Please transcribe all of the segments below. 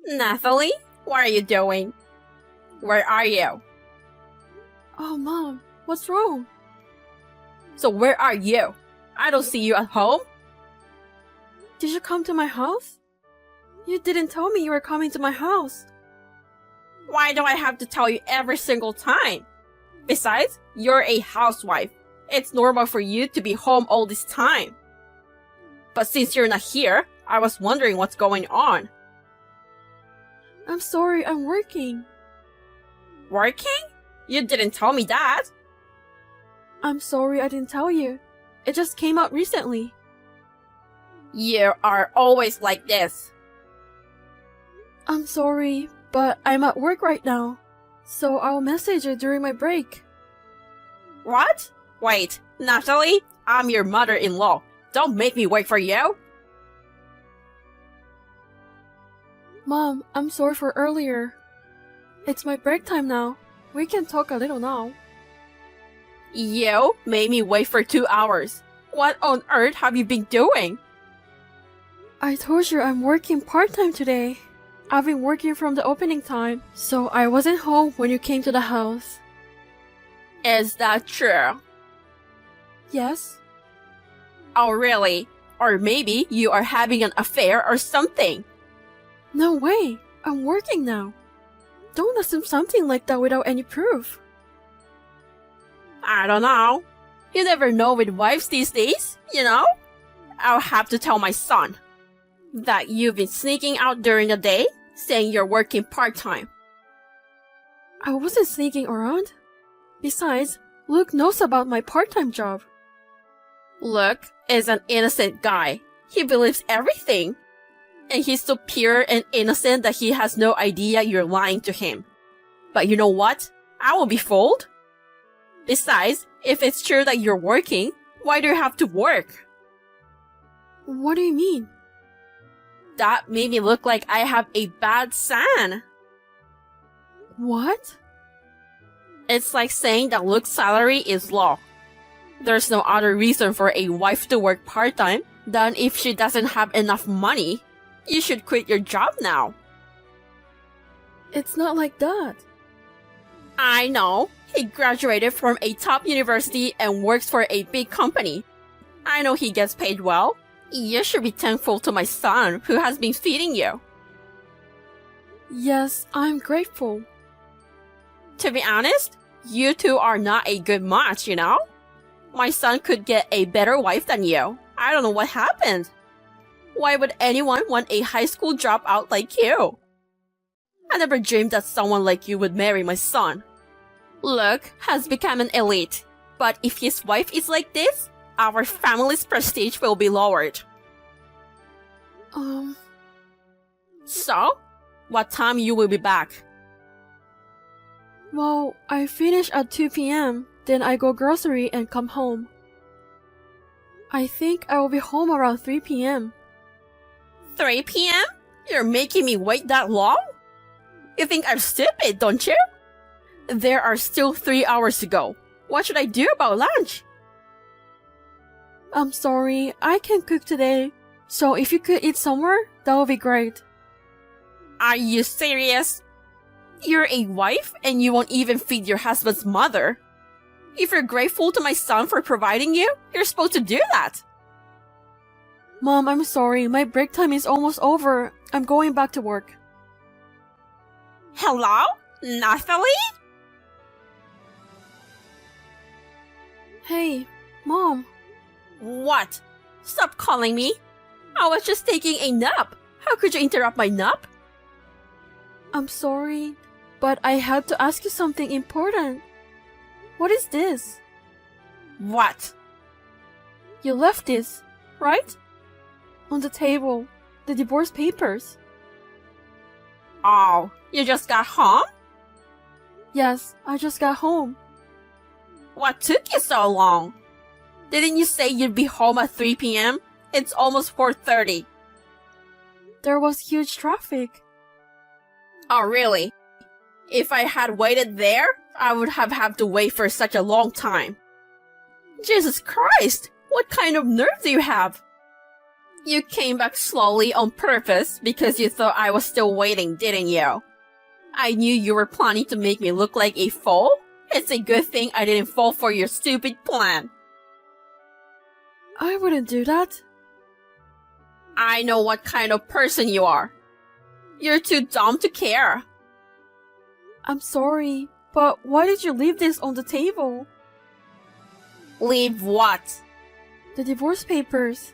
Nathalie, what are you doing? Where are you? Oh, Mom, what's wrong? So where are you? I don't see you at home. Did you come to my house? You didn't tell me you were coming to my house. Why do I have to tell you every single time? Besides, you're a housewife. It's normal for you to be home all this time. But since you're not here, I was wondering what's going on. I'm sorry, I'm working. Working? You didn't tell me that. I'm sorry I didn't tell you. It just came out recently. You are always like this. I'm sorry, but I'm at work right now. So I'll message you during my break. What? Wait, Natalie, I'm your mother-in-law. Don't make me wait for you. Mom, I'm sorry for earlier. It's my break time now. We can talk a little now. You made me wait for 2 hours. What on earth have you been doing? I told you I'm working part-time today. I've been working from the opening time, so I wasn't home when you came to the house. Is that true? Yes? Oh, really? Or maybe you are having an affair or something. No way! I'm working now. Don't assume something like that without any proof. I don't know. You never know with wives these days, you know? I'll have to tell my son that you've been sneaking out during the day, saying you're working part-time. I wasn't sneaking around. Besides, Luke knows about my part-time job. Luke is an innocent guy. He believes everything. And he's so pure and innocent that he has no idea you're lying to him. But you know what? I will be fooled. Besides, if it's true that you're working, why do you have to work? What do you mean? That made me look like I have a bad son. What? It's like saying that Luke's salary is low. There's no other reason for a wife to work part-time than if she doesn't have enough money. You should quit your job now. It's not like that. I know. He graduated from a top university and works for a big company. I know he gets paid well. You should be thankful to my son who has been feeding you. Yes, I'm grateful. To be honest, you two are not a good match, you know? My son could get a better wife than you. I don't know what happened. Why would anyone want a high school dropout like you? I never dreamed that someone like you would marry my son. Luke has become an elite, but if his wife is like this, our family's prestige will be lowered. So, what time you will be back? Well, I finish at 2 p.m., then I go grocery and come home. I think I will be home around 3 p.m. 3 p.m.? You're making me wait that long? You think I'm stupid, don't you? There are still 3 hours to go. What should I do about lunch? I'm sorry, I can't cook today. So if you could eat somewhere, that would be great. Are you serious? You're a wife and you won't even feed your husband's mother. If you're grateful to my son for providing you, you're supposed to do that. Mom, I'm sorry. My break time is almost over. I'm going back to work. Hello? Nathalie? Hey, Mom. What? Stop calling me. I was just taking a nap. How could you interrupt my nap? I'm sorry, but I had to ask you something important. What is this? What? You left this, right? On the table, the divorce papers. Oh, you just got home? Yes, I just got home. What took you so long? Didn't you say you'd be home at 3 p.m.? It's almost 4:30. There was huge traffic. Oh, really? If I had waited there, I would have had to wait for such a long time. Jesus Christ! What kind of nerve do you have? You came back slowly on purpose because you thought I was still waiting, didn't you? I knew you were planning to make me look like a fool. It's a good thing I didn't fall for your stupid plan. I wouldn't do that. I know what kind of person you are. You're too dumb to care. I'm sorry, but why did you leave this on the table? Leave what? The divorce papers.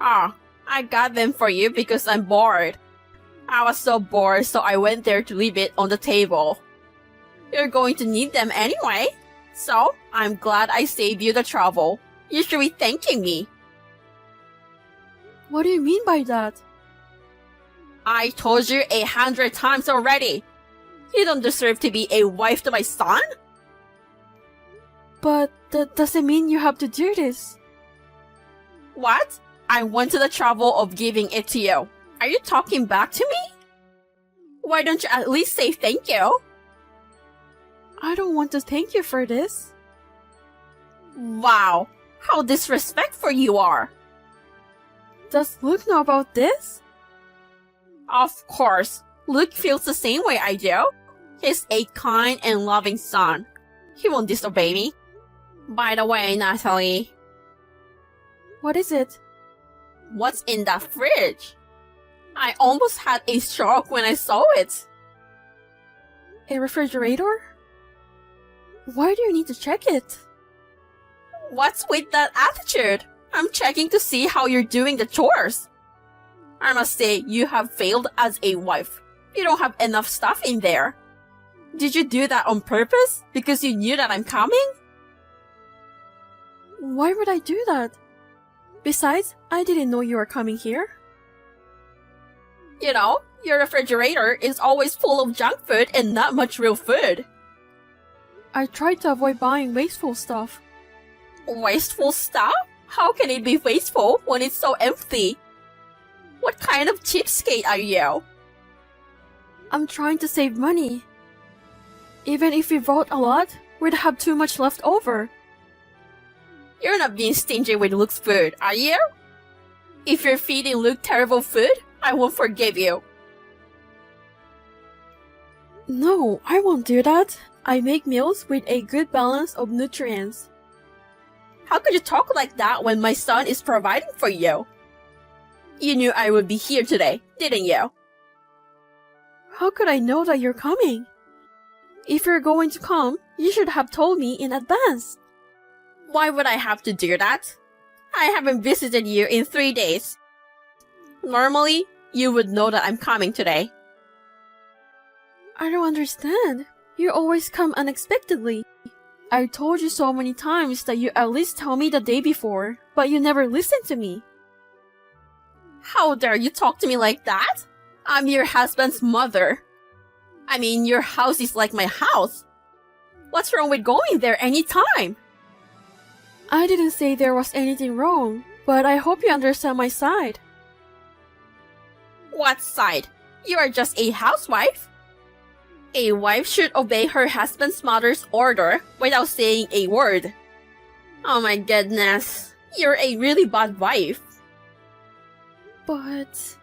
Ah, I got them for you because I'm bored. I was so bored, so I went there to leave it on the table. You're going to need them anyway, so I'm glad I saved you the trouble. You should be thanking me. What do you mean by that? I told you 100 times already. You don't deserve to be a wife to my son? But that doesn't mean you have to do this. What? I went to the trouble of giving it to you. Are you talking back to me? Why don't you at least say thank you? I don't want to thank you for this. Wow, how disrespectful you are. Does Luke know about this? Of course, Luke feels the same way I do. He's a kind and loving son. He won't disobey me. By the way, Natalie, What is it? what's in that fridge? I almost had a stroke when I saw it. A refrigerator? Why do you need to check it? What's with that attitude? I'm checking to see how you're doing the chores. I must say, you have failed as a wife. You don't have enough stuff in there. Did you do that on purpose? Because you knew that I'm coming? Why would I do that? Besides, I didn't know you were coming here. You know, your refrigerator is always full of junk food and not much real food. I tried to avoid buying wasteful stuff. Wasteful stuff? How can it be wasteful when it's so empty? What kind of cheapskate are you? I'm trying to save money. Even if we bought a lot, we'd have too much left over. You're not being stingy with Luke's food, are you? If you're feeding Luke terrible food, I won't forgive you. No, I won't do that. I make meals with a good balance of nutrients. How could you talk like that when my son is providing for you? You knew I would be here today, didn't you? How could I know that you're coming? If you're going to come, you should have told me in advance. Why would I have to do that? I haven't visited you in 3 days. Normally, you would know that I'm coming today. I don't understand. You always come unexpectedly. I told you so many times that you at least tell me the day before, but you never listen to me. How dare you talk to me like that? I'm your husband's mother. I mean, your house is like my house. What's wrong with going there anytime? I didn't say there was anything wrong, but I hope you understand my side. What side? You are just a housewife. A wife should obey her husband's mother's order without saying a word. Oh my goodness, you're a really bad wife. But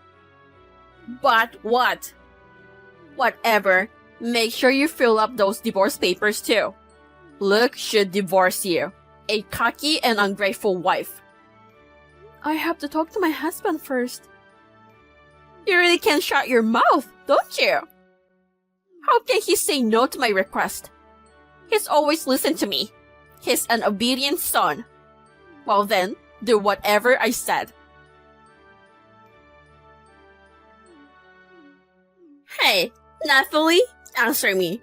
what? Whatever. Make sure you fill up those divorce papers too. Luke should divorce you. A cocky and ungrateful wife. I have to talk to my husband first. You really can't shut your mouth, don't you? How can he say no to my request? He's always listened to me. He's an obedient son. Well then, do whatever I said. Hey, Nathalie, answer me.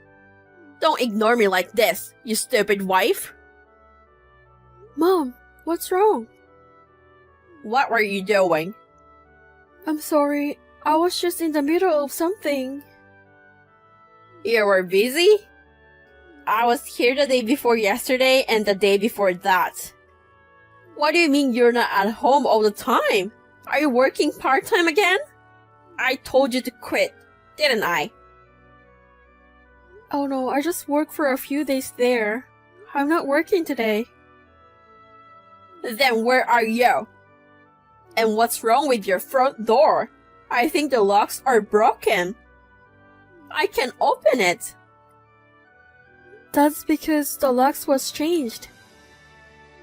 Don't ignore me like this, you stupid wife. Mom, what's wrong? What were you doing? I'm sorry, I was just in the middle of something. You were busy? I was here the day before yesterday and the day before that. What do you mean you're not at home all the time? Are you working part-time again? I told you to quit, didn't I? Oh no, I just worked for a few days there. I'm not working today. Then where are you? And what's wrong with your front door? I think the locks are broken. I can open it. That's because the locks was changed.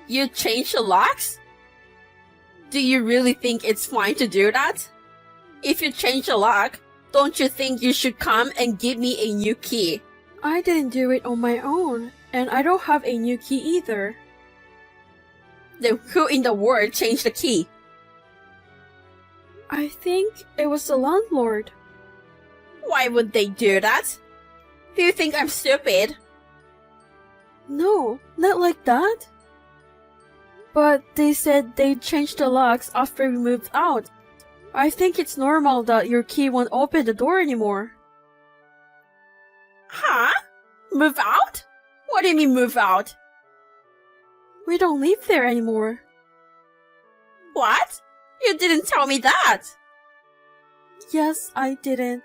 You changed the locks? Do you really think it's fine to do that? If you change the lock, don't you think you should come and give me a new key? I didn't do it on my own, and I don't have a new key either. Then who in the world changed the key? I think it was the landlord. Why would they do that? Do you think I'm stupid? No, not like that. But they said they'd change the locks after we moved out. I think it's normal that your key won't open the door anymore. Huh? Move out? What do you mean move out? We don't live there anymore. What? You didn't tell me that. Yes, I didn't.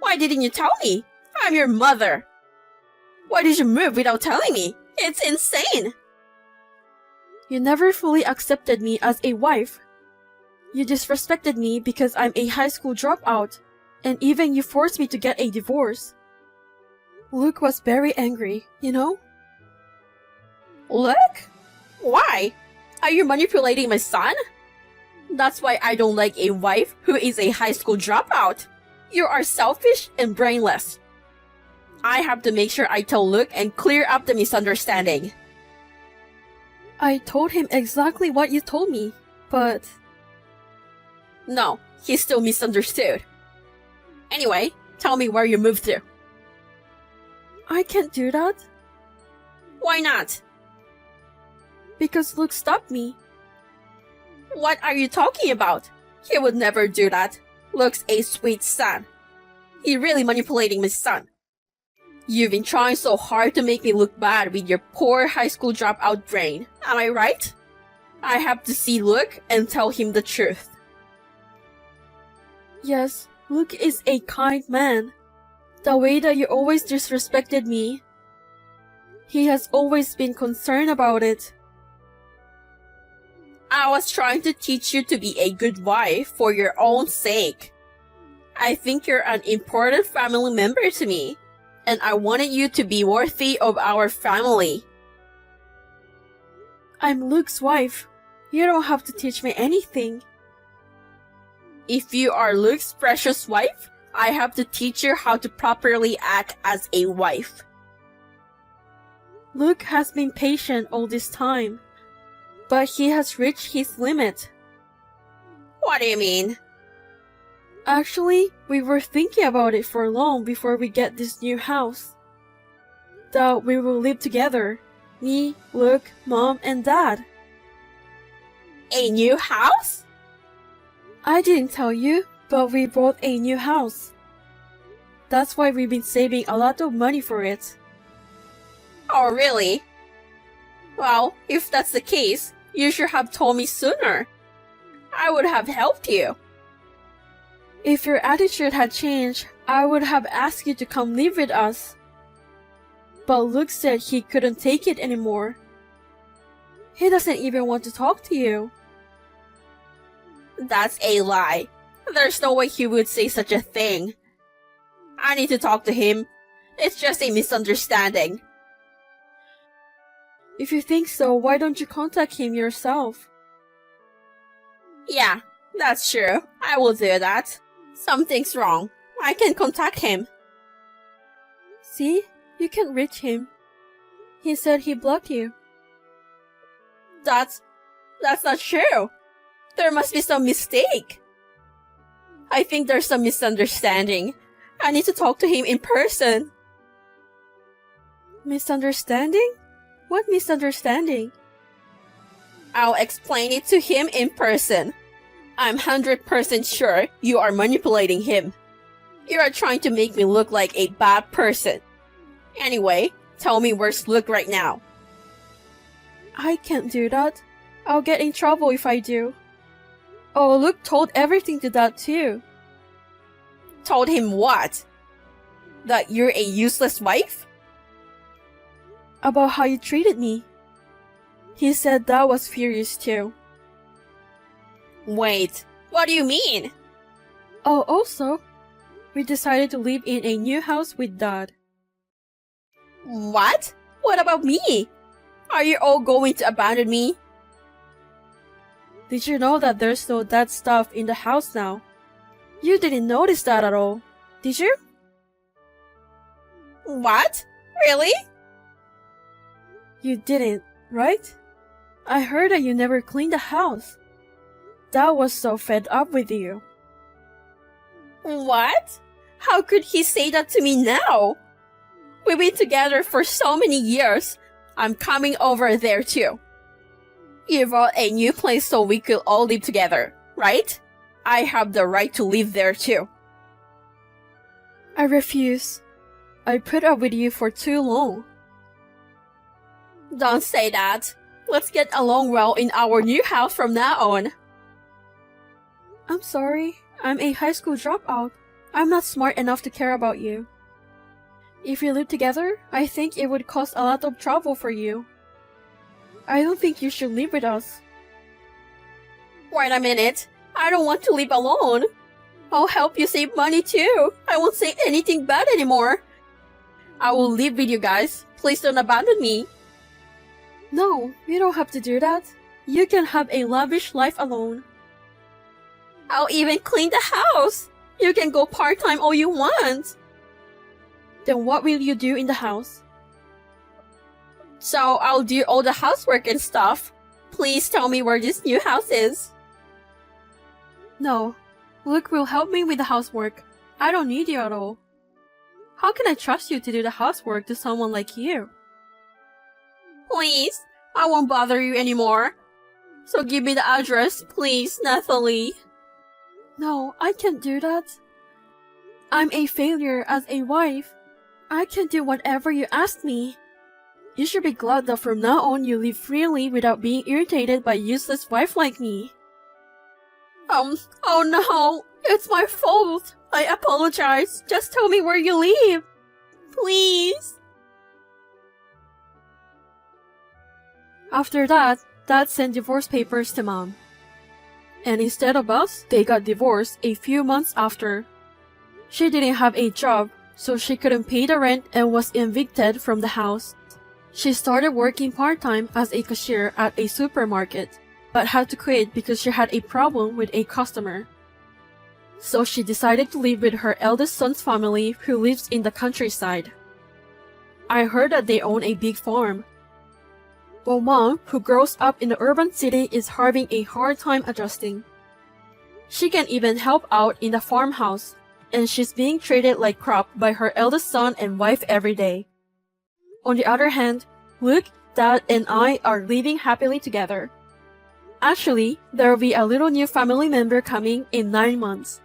Why didn't you tell me? I'm your mother. Why did you move without telling me? It's insane. You never fully accepted me as a wife. You disrespected me because I'm a high school dropout, and even you forced me to get a divorce. Luke was very angry, you know? Look? Why? Are you manipulating my son? That's why I don't like a wife who is a high school dropout. You are selfish and brainless. I have to make sure I tell Luke and clear up the misunderstanding. I told him exactly what you told me, but... No, he still misunderstood. Anyway, tell me where you moved to. I can't do that. Why not? Because Luke stopped me. What are you talking about? He would never do that. Luke's a sweet son. He really manipulating my son. You've been trying so hard to make me look bad with your poor high school dropout brain. Am I right? I have to see Luke and tell him the truth. Yes, Luke is a kind man. The way that you always disrespected me, he has always been concerned about it. I was trying to teach you to be a good wife for your own sake. I think you're an important family member to me, and I wanted you to be worthy of our family. I'm Luke's wife. You don't have to teach me anything. If you are Luke's precious wife, I have to teach you how to properly act as a wife. Luke has been patient all this time, but he has reached his limit. What do you mean? Actually, we were thinking about it for long before we get this new house. That we will live together. Me, Luke, Mom, and Dad. A new house? I didn't tell you, but we bought a new house. That's why we've been saving a lot of money for it. Oh, really? Well, if that's the case, you should have told me sooner. I would have helped you. If your attitude had changed, I would have asked you to come live with us. But Luke said he couldn't take it anymore. He doesn't even want to talk to you. That's a lie. There's no way he would say such a thing. I need to talk to him. It's just a misunderstanding. If you think so, why don't you contact him yourself? Yeah, that's true. I will do that. Something's wrong. I can contact him. See? You can reach him. He said he blocked you. That's not true. There must be some mistake. I think there's some misunderstanding. I need to talk to him in person. Misunderstanding? What misunderstanding? I'll explain it to him in person. I'm 100% sure you are manipulating him. You are trying to make me look like a bad person. Anyway, tell me where's Luke right now. I can't do that. I'll get in trouble if I do. Oh, Luke told everything to Dad too. Told him what? That you're a useless wife? About how you treated me. He said Dad was furious too. Wait, what do you mean? Oh, also, we decided to live in a new house with Dad. What? What about me? Are you all going to abandon me? Did you know that there's no Dad stuff in the house now? You didn't notice that at all, did you? What? Really? You didn't, right? I heard that you never cleaned the house. Dad was so fed up with you. What? How could he say that to me now? We've been together for so many years. I'm coming over there too. You bought a new place so we could all live together, right? I have the right to live there too. I refuse. I put up with you for too long. Don't say that. Let's get along well in our new house from now on. I'm sorry. I'm a high school dropout. I'm not smart enough to care about you. If we live together, I think it would cause a lot of trouble for you. I don't think you should live with us. Wait a minute. I don't want to live alone. I'll help you save money too. I won't say anything bad anymore. I will live with you guys. Please don't abandon me. No, you don't have to do that. You can have a lavish life alone. I'll even clean the house. You can go part-time all you want. Then what will you do in the house? So I'll do all the housework and stuff. Please tell me where this new house is. No. Luke will help me with the housework. I don't need you at all. How can I trust you to do the housework to someone like you? Please, I won't bother you anymore. So give me the address, please, Nathalie. No, I can't do that. I'm a failure as a wife. I can do whatever you ask me. You should be glad that from now on you live freely without being irritated by a useless wife like me. Oh no, it's my fault. I apologize. Just tell me where you live. Please. After that, Dad sent divorce papers to Mom. And instead of us, they got divorced a few months after. She didn't have a job, so she couldn't pay the rent and was evicted from the house. She started working part-time as a cashier at a supermarket, but had to quit because she had a problem with a customer. So she decided to live with her eldest son's family who lives in the countryside. I heard that they own a big farm. Well, Mom, who grows up in the urban city, is having a hard time adjusting. She can even help out in the farmhouse, and she's being treated like crap by her eldest son and wife every day. On the other hand, Luke, Dad, and I are living happily together. Actually, there will be a little new family member coming in 9 months.